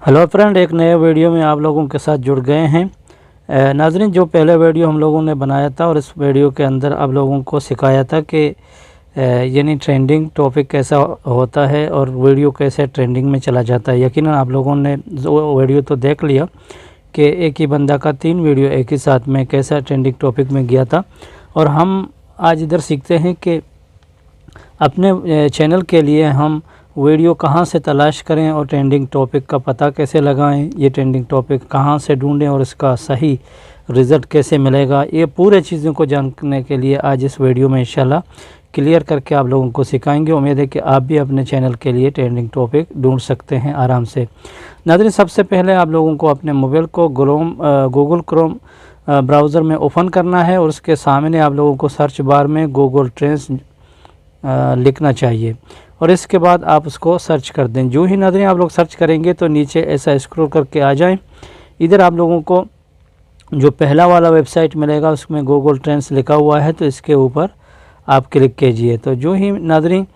Hello friend, एक नए video में आप लोगों के साथ जुड़ गए हैं। नाज़रीन, जो पहले वीडियो हम लोगों ने बनाया था और इस वीडियो के अंदर आप लोगों को सिखाया था कि यानी ट्रेंडिंग टॉपिक कैसा होता है और वीडियो कैसे ट्रेंडिंग में चला जाता है। यकीनन आप लोगों ने वो वीडियो तो देख लिया कि एक ही बंदा का 3 वीडियो एक ही साथ में कैसा ट्रेंडिंग टॉपिक में गया था। और हम आज इधर सीखते हैं कि अपने चैनल के लिए हम वीडियो कहां से तलाश करें और ट्रेंडिंग टॉपिक का पता कैसे लगाएं, ये ट्रेंडिंग टॉपिक कहां से ढूंढें और इसका सही रिज़ल्ट कैसे मिलेगा। ये पूरे चीज़ों को जानने के लिए आज इस वीडियो में इंशाल्लाह क्लियर करके आप लोगों को सिखाएंगे। उम्मीद है कि आप भी अपने चैनल के लिए ट्रेंडिंग टॉपिक ढूंढ सकते हैं आराम से। नाज़रीन, सबसे पहले आप लोगों को अपने मोबाइल को गूगल क्रोम ब्राउज़र में ओपन करना है और उसके सामने आप लोगों को सर्च बार में गूगल ट्रेंड्स लिखना चाहिए और इसके बाद आप उसको सर्च कर दें। जो ही नाज़रीन आप लोग सर्च करेंगे तो नीचे ऐसा स्क्रॉल करके आ जाएं। इधर आप लोगों को जो पहला वाला वेबसाइट मिलेगा उसमें गूगल ट्रेंड्स लिखा हुआ है, तो इसके ऊपर आप क्लिक कीजिए। तो जो ही नाज़रीन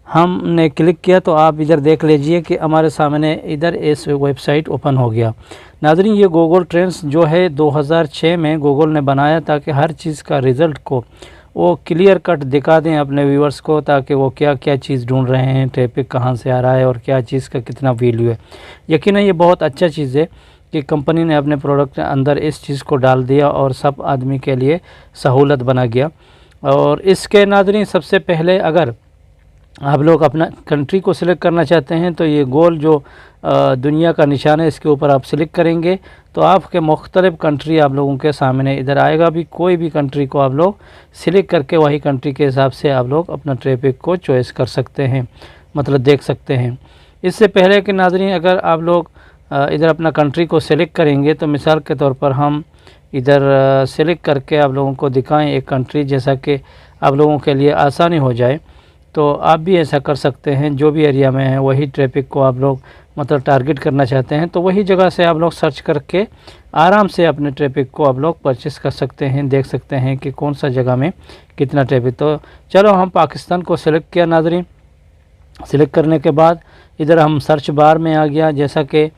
हमने क्लिक किया तो आप इधर देख लीजिए कि हमारे सामने इधर इस वेबसाइट ओपन हो गया। नाज़रीन, ये गूगल ट्रेंड्स जो है 2006 में गूगल ने बनाया ताकि हर चीज़ का रिज़ल्ट को वो क्लियर कट दिखा दें अपने व्यूअर्स को, ताकि वो क्या क्या चीज़ ढूंढ रहे हैं, ट्रैफिक कहाँ से आ रहा है और क्या चीज़ का कितना वैल्यू है। यकीनन ये बहुत अच्छा चीज़ है कि कंपनी ने अपने प्रोडक्ट के अंदर इस चीज़ को डाल दिया और सब आदमी के लिए सहूलत बना गया। और इसके नाज़रीन सबसे पहले अगर आप लोग अपना कंट्री को सिलेक्ट करना चाहते हैं तो ये गोल जो दुनिया का निशान है इसके ऊपर आप सिलेक्ट करेंगे तो आपके मुख्तलिफ़ कंट्री आप लोगों के सामने इधर आएगा। भी कोई भी कंट्री को आप लोग सिलेक्ट करके वही कंट्री के हिसाब से आप लोग अपना ट्रैफिक को चॉइस कर सकते हैं, मतलब देख सकते हैं। इससे पहले कि नाज़रीन अगर आप लोग इधर अपना कंट्री को सिलेक्ट करेंगे तो मिसाल के तौर पर हम इधर सिलेक्ट करके आप लोगों को दिखाएं एक कंट्री, जैसा कि आप लोगों के लिए आसानी हो जाए तो आप भी ऐसा कर सकते हैं। जो भी एरिया में है वही ट्रैफिक को आप लोग मतलब टारगेट करना चाहते हैं तो वही जगह से आप लोग सर्च करके आराम से अपने ट्रैफिक को आप लोग परचेस कर सकते हैं, देख सकते हैं कि कौन सा जगह में कितना ट्रैफिक। तो चलो हम पाकिस्तान को सिलेक्ट किया नाज़रीन। सिलेक्ट करने के बाद इधर हम सर्च बार में आ गया। जैसा कि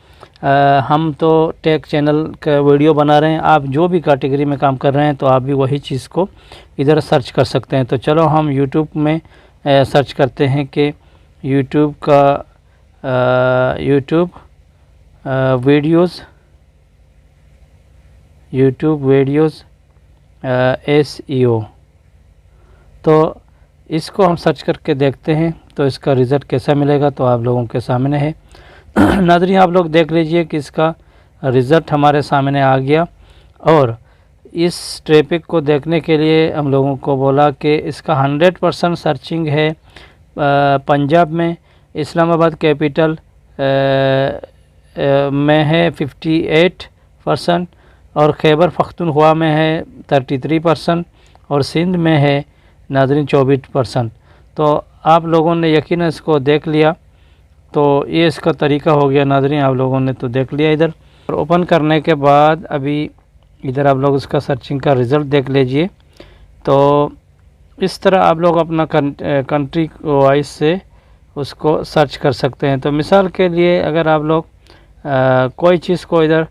हम तो टेक चैनल का वीडियो बना रहे हैं, आप जो भी कैटेगरी में काम कर रहे हैं तो आप भी वही चीज़ को इधर सर्च कर सकते हैं। तो चलो हम यूट्यूब में सर्च करते हैं कि यूट्यूब का यूट्यूब वीडियोज़ SEO, तो इसको हम सर्च करके देखते हैं तो इसका रिज़ल्ट कैसा मिलेगा तो आप लोगों के सामने है। नाज़रीन आप लोग देख लीजिए कि इसका रिज़ल्ट हमारे सामने आ गया। और इस ट्रैफिक को देखने के लिए हम लोगों को बोला कि इसका 100% सर्चिंग है पंजाब में, इस्लामाबाद कैपिटल में है 58% और खैबर पख्तूनख्वा में है 33% और सिंध में है नाज़रीन 24%। तो आप लोगों ने यकीनन इसको देख लिया, तो ये इसका तरीका हो गया नाज़रीन। आप लोगों ने तो देख लिया इधर। और ओपन करने के बाद अभी इधर आप लोग इसका सर्चिंग का रिज़ल्ट देख लीजिए। तो इस तरह आप लोग अपना कंट्री वाइज से उसको सर्च कर सकते हैं। तो मिसाल के लिए अगर आप लोग कोई चीज़ को इधर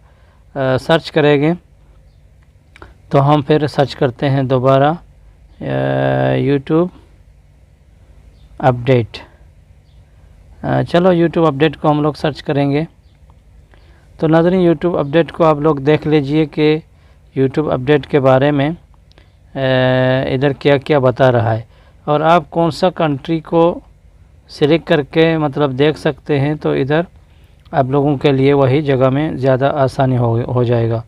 सर्च करेंगे तो हम फिर सर्च करते हैं दोबारा यूट्यूब अपडेट। चलो यूट्यूब अपडेट को हम लोग सर्च करेंगे। तो नाज़रीन यूट्यूब अपडेट को आप लोग देख लीजिए कि यूट्यूब अपडेट के बारे में इधर क्या क्या बता रहा है और आप कौन सा कंट्री को सिलेक्ट करके मतलब देख सकते हैं। तो इधर आप लोगों के लिए वही जगह में ज़्यादा आसानी हो जाएगा।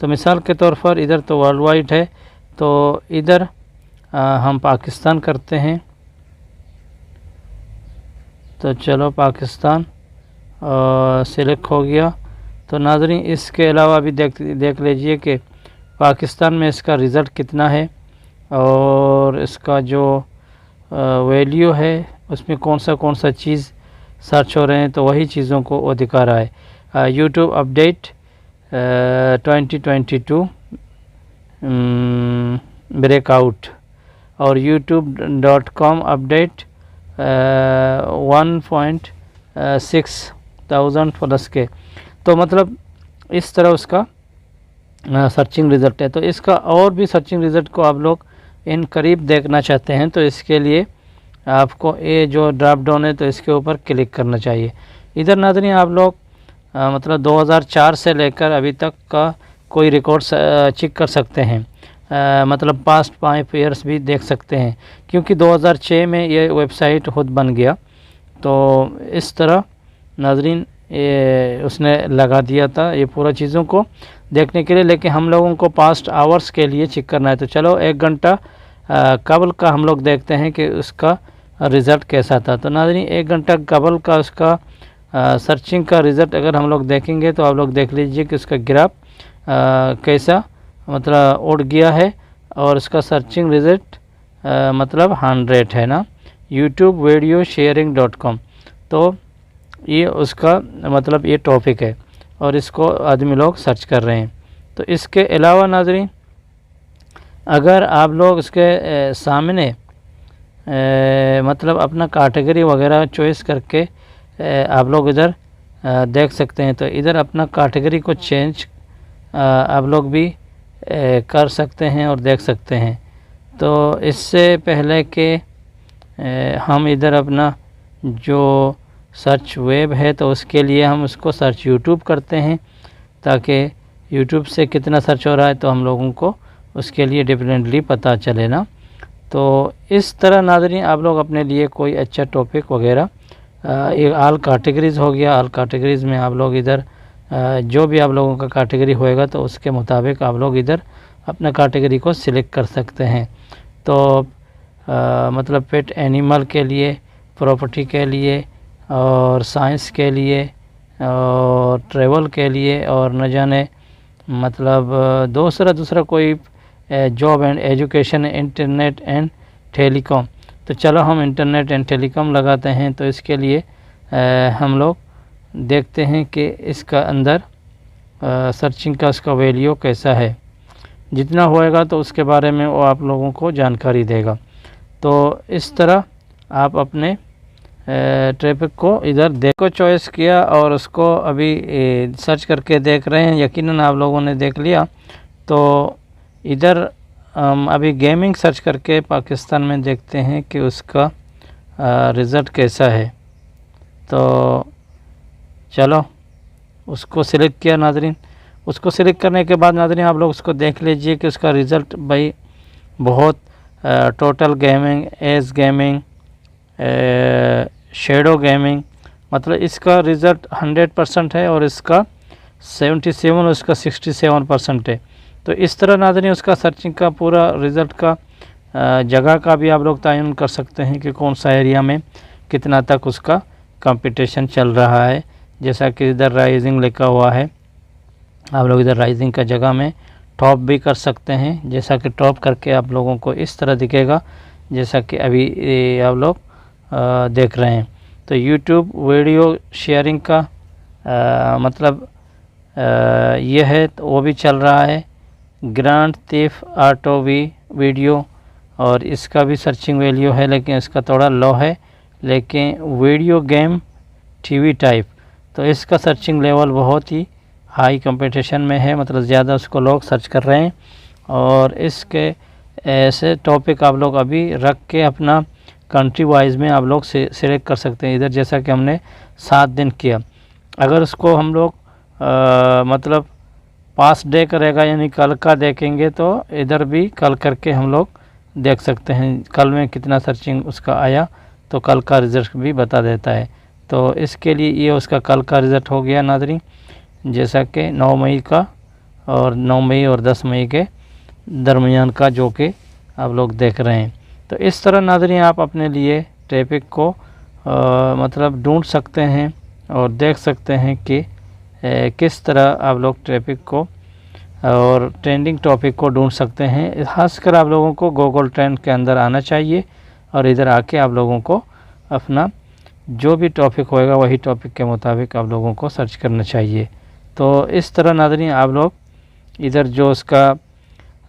तो मिसाल के तौर पर इधर तो वर्ल्ड वाइड है, तो इधर हम पाकिस्तान करते हैं। तो चलो पाकिस्तान सिलेक्ट हो गया। तो नाज़रीन इसके अलावा भी देख लीजिए कि पाकिस्तान में इसका रिज़ल्ट कितना है और इसका जो वैल्यू है उसमें कौन सा चीज़ सर्च हो रहे हैं तो वही चीज़ों को वो दिखा रहा है। यूट्यूब अपडेट 2022 ब्रेकआउट और youtube.com अपडेट 1.6,000 प्लस के। तो मतलब इस तरह उसका सर्चिंग रिज़ल्ट है। तो इसका और भी सर्चिंग रिज़ल्ट को आप लोग इन करीब देखना चाहते हैं तो इसके लिए आपको ये जो ड्रॉप डाउन है तो इसके ऊपर क्लिक करना चाहिए। इधर नाज़रीन आप लोग मतलब 2004 से लेकर अभी तक का कोई रिकॉर्ड चेक कर सकते हैं, मतलब पास्ट 5 ईयर्स भी देख सकते हैं, क्योंकि 2006 में ये वेबसाइट खुद बन गया। तो इस तरह नाज़रीन ये उसने लगा दिया था ये पूरा चीज़ों को देखने के लिए, लेकिन हम लोगों को पास्ट आवर्स के लिए चेक करना है। तो चलो 1 घंटा कबल का हम लोग देखते हैं कि उसका रिज़ल्ट कैसा था। तो नाज़रीन 1 घंटा कबल का उसका सर्चिंग का रिज़ल्ट अगर हम लोग देखेंगे तो आप लोग देख लीजिए कि उसका ग्राफ कैसा मतलब उड़ गया है, और उसका सर्चिंग रिज़ल्ट मतलब 100 है ना, youtube-video-sharing.com। तो ये उसका मतलब ये टॉपिक है और इसको आदमी लोग सर्च कर रहे हैं। तो इसके अलावा नाज़रीन अगर आप लोग इसके सामने मतलब अपना कैटेगरी वगैरह चॉइस करके आप लोग इधर देख सकते हैं। तो इधर अपना कैटेगरी को चेंज आप लोग भी कर सकते हैं और देख सकते हैं। तो इससे पहले कि हम इधर अपना जो सर्च वेब है तो उसके लिए हम उसको सर्च यूट्यूब करते हैं, ताकि यूट्यूब से कितना सर्च हो रहा है तो हम लोगों को उसके लिए डिफरेंटली पता चले ना। तो इस तरह नाज़रीन आप लोग अपने लिए कोई अच्छा टॉपिक वगैरह एक ऑल कैटेगरीज़ हो गया, ऑल कैटेगरीज़ में आप लोग इधर जो भी आप लोगों का कैटेगरी होएगा तो उसके मुताबिक आप लोग इधर अपना कैटेगरी को सिलेक्ट कर सकते हैं। तो मतलब पेट एनिमल के लिए, प्रॉपर्टी के लिए, और साइंस के लिए, और ट्रैवल के लिए, और न जाने मतलब दूसरा कोई job and education, internet and telecom. तो चलो हम इंटरनेट एंड टेलीकॉम लगाते हैं। तो इसके लिए हम लोग देखते हैं कि इसका अंदर सर्चिंग का उसका वैल्यू कैसा है। जितना होएगा तो उसके बारे में वो आप लोगों को जानकारी देगा। तो इस तरह आप अपने ट्रैफिक को इधर देखो चॉइस किया और उसको अभी सर्च करके देख रहे हैं। यकीनन आप लोगों ने देख लिया। तो इधर अभी गेमिंग सर्च करके पाकिस्तान में देखते हैं कि उसका रिज़ल्ट कैसा है। तो चलो उसको सिलेक्ट किया नाज़रीन। उसको सिलेक्ट करने के बाद नाज़रीन आप लोग उसको देख लीजिए कि उसका रिज़ल्ट भाई बहुत total gaming, edge gaming, shadow gaming, मतलब इसका रिज़ल्ट 100% है और इसका 77 उसका 67% है। तो इस तरह नाज़रीन उसका सर्चिंग का पूरा रिज़ल्ट का जगह का भी आप लोग तयन कर सकते हैं कि कौन सा एरिया में कितना तक उसका कंपटीशन चल रहा है। जैसा कि इधर राइजिंग लिखा हुआ है, आप लोग इधर राइजिंग का जगह में टॉप भी कर सकते हैं। जैसा कि टॉप करके आप लोगों को इस तरह दिखेगा जैसा कि अभी आप लोग देख रहे हैं। तो यूट्यूब वीडियो शेयरिंग का मतलब ये है तो वो भी चल रहा है। ग्रैंड थेफ्ट ऑटो भी वीडियो, और इसका भी सर्चिंग वैल्यू है लेकिन इसका थोड़ा लो है। लेकिन वीडियो गेम टीवी टाइप, तो इसका सर्चिंग लेवल बहुत ही हाई कंपटीशन में है, मतलब ज़्यादा उसको लोग सर्च कर रहे हैं। और इसके ऐसे टॉपिक आप लोग अभी रख के अपना कंट्री वाइज में आप लोग सिलेक्ट कर सकते हैं। इधर जैसा कि हमने 7 दिन किया, अगर उसको हम लोग मतलब पास्ट डे करेगा यानी कल का देखेंगे तो इधर भी कल करके हम लोग देख सकते हैं कल में कितना सर्चिंग उसका आया, तो कल का रिज़ल्ट भी बता देता है। तो इसके लिए ये उसका कल का रिज़ल्ट हो गया नाज़रीन, जैसा कि 9 मई का और 9 मई और 10 मई के दरमियान का जो कि आप लोग देख रहे हैं। तो इस तरह नाज़रीन आप अपने लिए ट्रैफिक को मतलब ढूंढ सकते हैं और देख सकते हैं कि किस तरह आप लोग ट्रैफिक को और ट्रेंडिंग टॉपिक को ढूंढ सकते हैं। खासकर आप लोगों को गूगल ट्रेंड के अंदर आना चाहिए और इधर आके आप लोगों को अपना जो भी टॉपिक होएगा वही टॉपिक के मुताबिक आप लोगों को सर्च करना चाहिए। तो इस तरह नाज़रीन आप लोग इधर जो उसका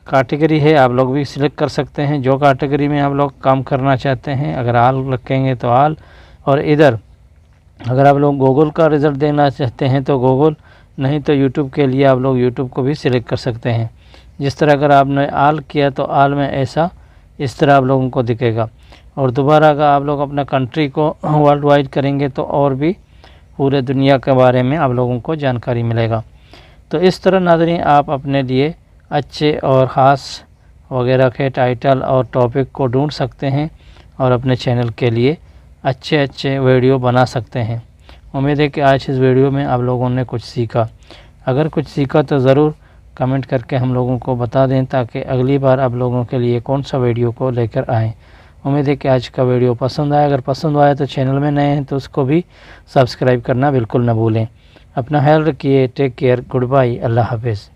कैटेगरी है आप लोग भी सिलेक्ट कर सकते हैं, जो कैटेगरी में आप लोग काम करना चाहते हैं। अगर आल रखेंगे तो आल, और इधर अगर आप लोग गूगल का रिज़ल्ट देना चाहते हैं तो गूगल, नहीं तो यूट्यूब के लिए आप लोग यूट्यूब को भी सिलेक्ट कर सकते हैं। जिस तरह अगर आपने आल किया तो आल में ऐसा इस तरह आप लोगों को दिखेगा। और दोबारा अगर आप लोग अपना कंट्री को वर्ल्ड वाइड करेंगे तो और भी पूरे दुनिया के बारे में आप लोगों को जानकारी मिलेगा। तो इस तरह नाज़रीन आप अपने लिए अच्छे और ख़ास वगैरह के टाइटल और टॉपिक को ढूंढ सकते हैं और अपने चैनल के लिए अच्छे अच्छे वीडियो बना सकते हैं। उम्मीद है कि आज इस वीडियो में आप लोगों ने कुछ सीखा। अगर कुछ सीखा तो ज़रूर कमेंट करके हम लोगों को बता दें ताकि अगली बार आप लोगों के लिए कौन सा वीडियो को लेकर आएँ। उम्मीद है कि आज का वीडियो पसंद आया। अगर पसंद आया तो चैनल में नए हैं तो उसको भी सब्सक्राइब करना बिल्कुल न भूलें। अपना ख्याल रखिए। Take care. Good bye. अल्लाह हाफ़िज़।